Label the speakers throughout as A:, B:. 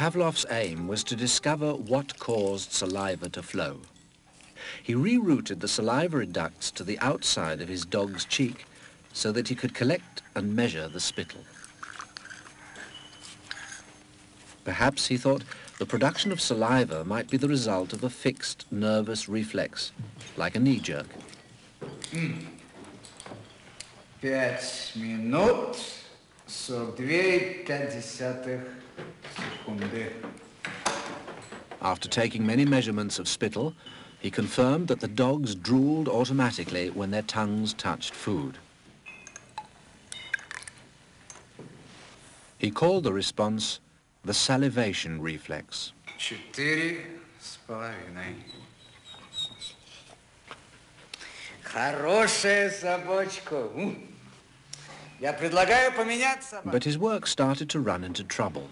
A: Pavlov's aim was to discover what caused saliva to flow. He rerouted the salivary ducts to the outside of his dog's cheek so that he could collect and measure the spittle. Perhaps, he thought, the production of saliva might be the result of a fixed nervous reflex, like a knee jerk.
B: 5 минут 42,5 секунды.
A: After taking many measurements of spittle, he confirmed that the dogs drooled automatically when their tongues touched food. He called the response the salivation reflex.
B: 4,5. Хорошая собачка. Я предлагаю поменять собаку.
A: But his work started to run into trouble.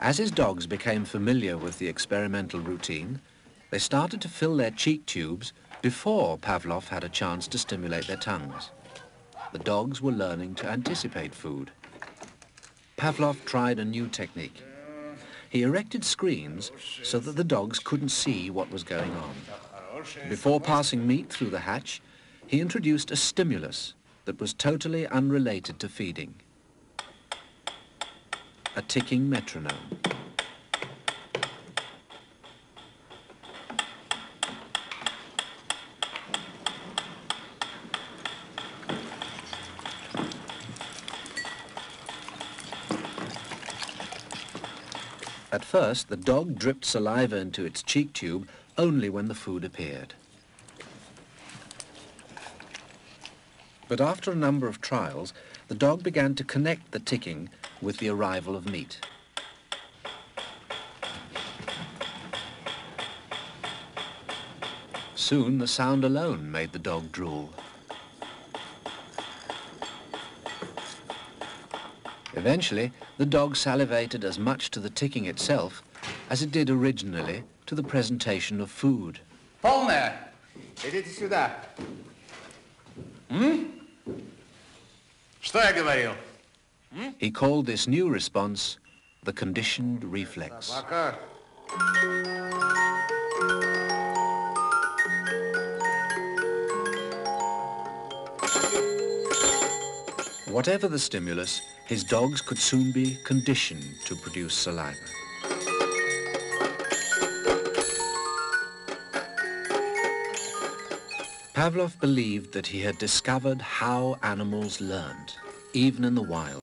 A: As his dogs became familiar with the experimental routine, they started to fill their cheek tubes before Pavlov had a chance to stimulate their tongues. The dogs were learning to anticipate food. Pavlov tried a new technique. He erected screens so that the dogs couldn't see what was going on. Before passing meat through the hatch, he introduced a stimulus that was totally unrelated to feeding. A ticking metronome. At first, the dog dripped saliva into its cheek tube only when the food appeared. But after a number of trials, the dog began to connect the ticking with the arrival of meat. Soon, the sound alone made the dog drool. Eventually, the dog salivated as much to the ticking itself as it did originally to the presentation of food.
B: Полная. Идите сюда. Что я говорил?
A: He called this new response the conditioned reflex.
B: Собака.
A: Whatever the stimulus, his dogs could soon be conditioned to produce saliva. Pavlov believed that he had discovered how animals learned, even in the wild.